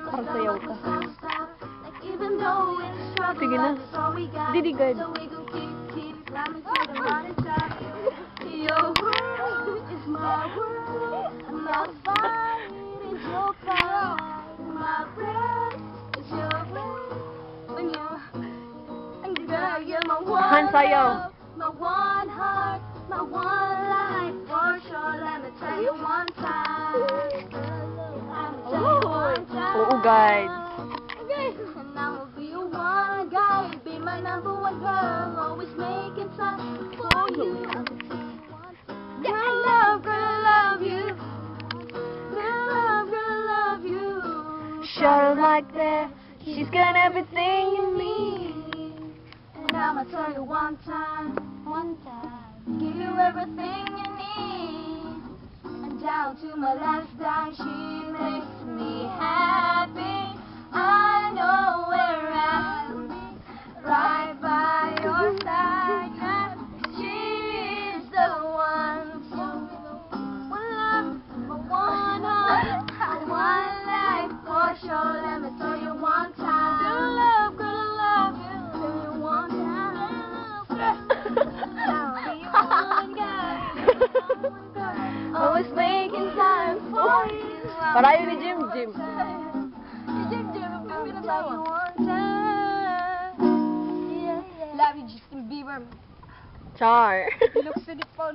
Parang sayaw ka. Sige na. Didigad. Han, sayaw. My one heart, my one life, for sure. Let me tell you one time. Oo, guys. Okay. And I'ma be your one guy, be my number one girl, always making time for you. Girl, love you. Girl, love you. Shut up like that. She's got everything you need. And I'ma tell you one time, give you everything you need. And down to my last dime, she makes me happy. I know where I'm right by your side. Yeah, she is the one. One love, one heart, one life for sure. Let me tell you one time. Good love you. Tell you one time. I'll be one guy. Always making time for you. Parayo ni Jim. Love you, Justin Bieber. Char. Bilog sa di pa,